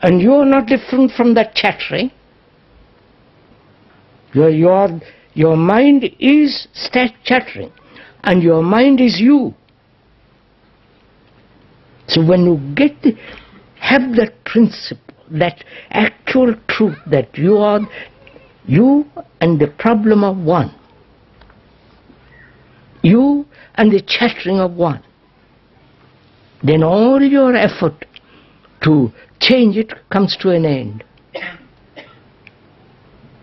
And you are not different from that chattering. Your mind is chattering, and your mind is you. So when you have that principle, that actual truth that you are you and the problem of one, you and the chattering of one, then all your effort to change it comes to an end.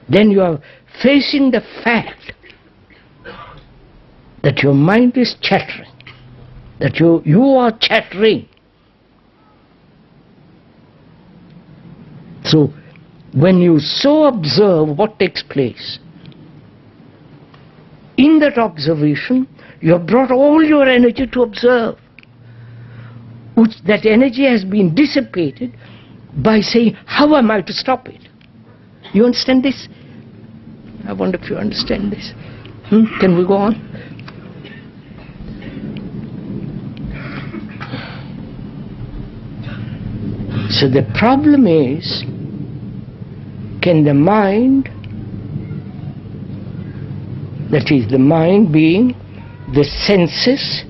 Then you are facing the fact that your mind is chattering, that you are chattering. So when you so observe what takes place, in that observation you have brought all your energy to observe, which that energy has been dissipated by saying, how am I to stop it? You understand this? I wonder if you understand this. Can we go on? So the problem is, can the mind, that is the mind being the senses,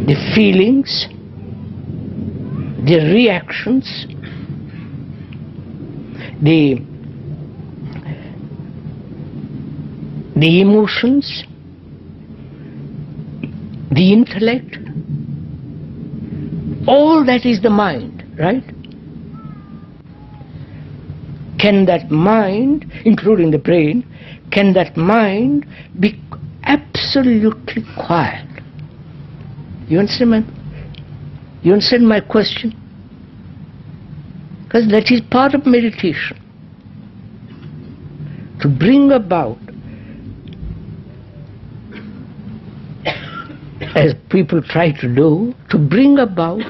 the feelings, the reactions, the emotions, the intellect, all that is the mind, right? Can that mind, including the brain, can that mind be absolutely quiet? You understand my question? Because that is part of meditation. To bring about, as people try to do, to bring about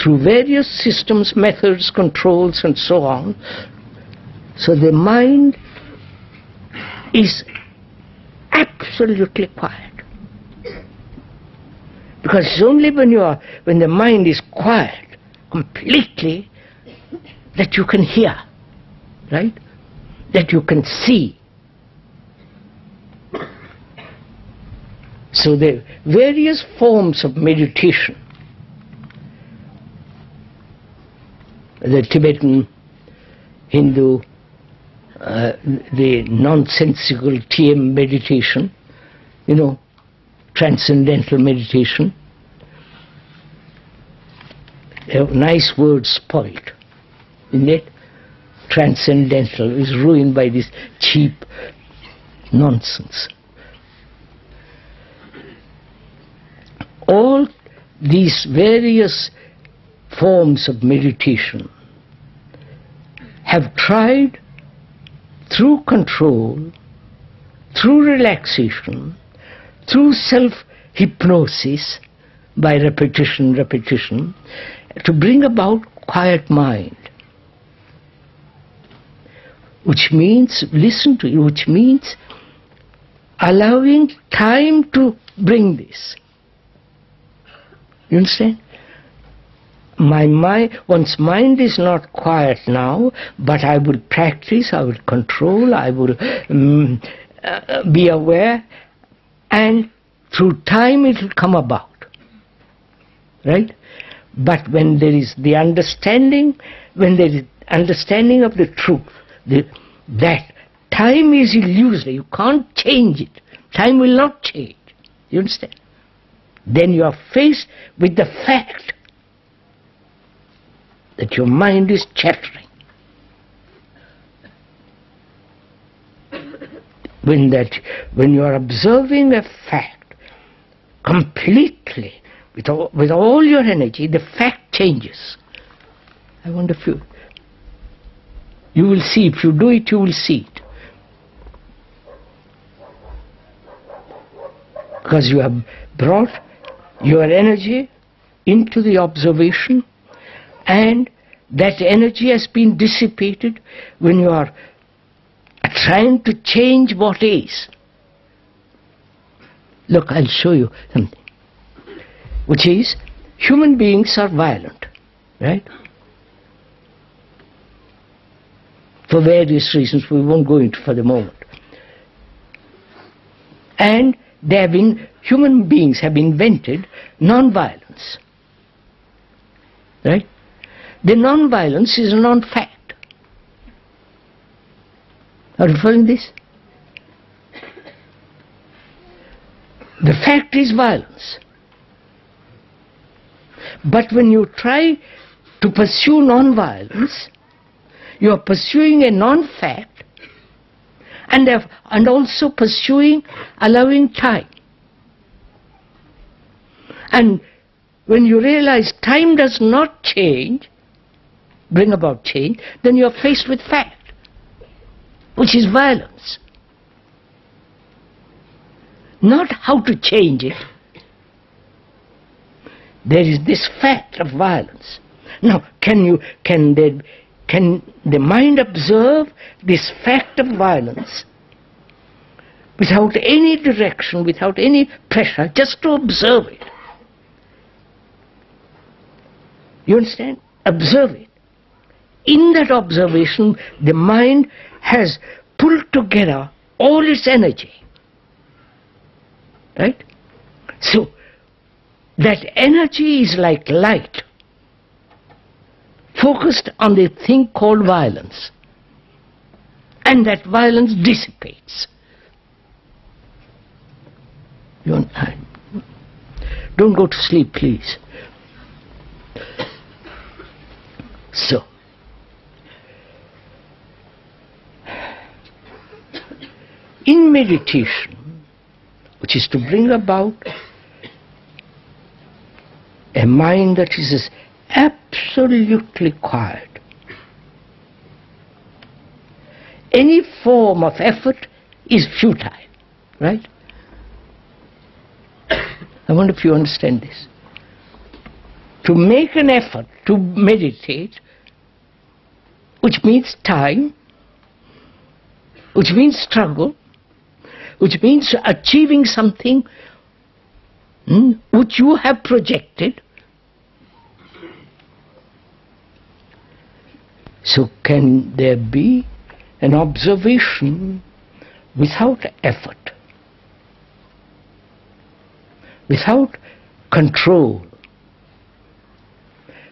through various systems, methods, controls and so on, so the mind is absolutely quiet. Because it's only when the mind is quiet completely that you can hear, right? That you can see. So the various forms of meditation, the Tibetan, Hindu, the nonsensical TM meditation, transcendental meditation, a nice word spoilt, isn't it? Transcendental is ruined by this cheap nonsense. All these various forms of meditation have tried through control, through relaxation, through self-hypnosis, by repetition, to bring about quiet mind. Which means, listen to it, which means allowing time to bring this. You understand? One's mind is not quiet now, but I will practice, I will control, I will be aware, and through time it will come about. Right? But when there is the understanding, when there is understanding of the truth, that time is illusory, you can't change it. Time will not change. You understand? Then you are faced with the fact that your mind is chattering. When you are observing a fact completely, with all your energy, the fact changes. I wonder if you will see, if you do it, you will see it. Because you have brought your energy into the observation, and that energy has been dissipated when you are trying to change what is. Look, I'll show you something. Which is, human beings are violent, right? for various reasons we won't go into for the moment. And human beings have invented non-violence. Right? The non-violence is a non-fact. Are you following this? The fact is violence. But when you try to pursue non-violence, you are pursuing a non-fact and also pursuing, allowing time. And when you realize time does not bring about change, then you are faced with fact, which is violence. Not how to change it. There is this fact of violence. Now, can the mind observe this fact of violence without any direction, without any pressure, just to observe it? You understand? Observe it. In that observation, the mind has pulled together all its energy. Right? So, that energy is like light, focused on the thing called violence. And that violence dissipates. Don't go to sleep, please. So, in meditation, which is to bring about a mind that is absolutely quiet, any form of effort is futile, right? I wonder if you understand this. To make an effort to meditate, which means time, which means struggle, which means achieving something which you have projected. So can there be an observation without effort, without control?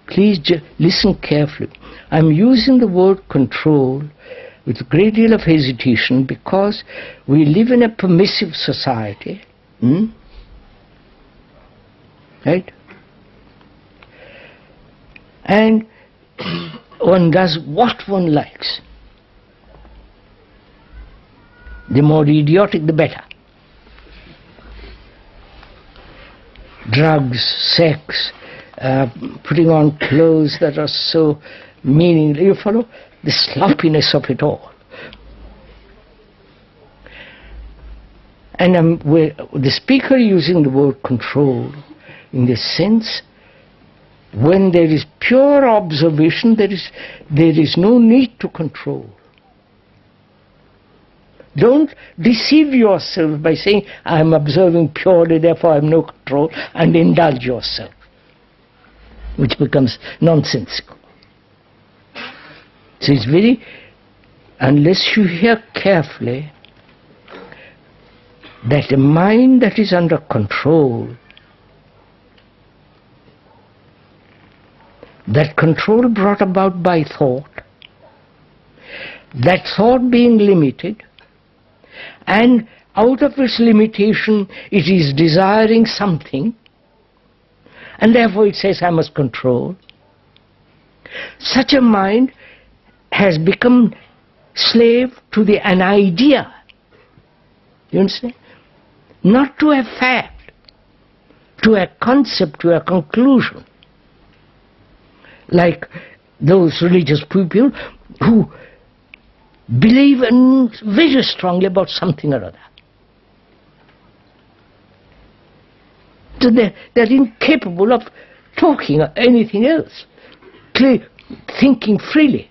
Please listen carefully. I'm using the word control with a great deal of hesitation because we live in a permissive society. Right? And one does what one likes. The more idiotic, the better. Drugs, sex, putting on clothes that are so meaningless. You follow? The sloppiness of it all. And the speaker using the word control in the sense when there is pure observation, there is no need to control. Don't deceive yourself by saying, I'm observing purely, therefore I have no control, and indulge yourself, which becomes nonsensical. So it's unless you hear carefully, that a mind that is under control, that control brought about by thought, that thought being limited, and out of its limitation it is desiring something, and therefore it says, I must control. Such a mind has become slave to an idea. You understand? Not to a fact, to a concept, to a conclusion. Like those religious people who believe very strongly about something or other. So they're incapable of talking or anything else, thinking freely.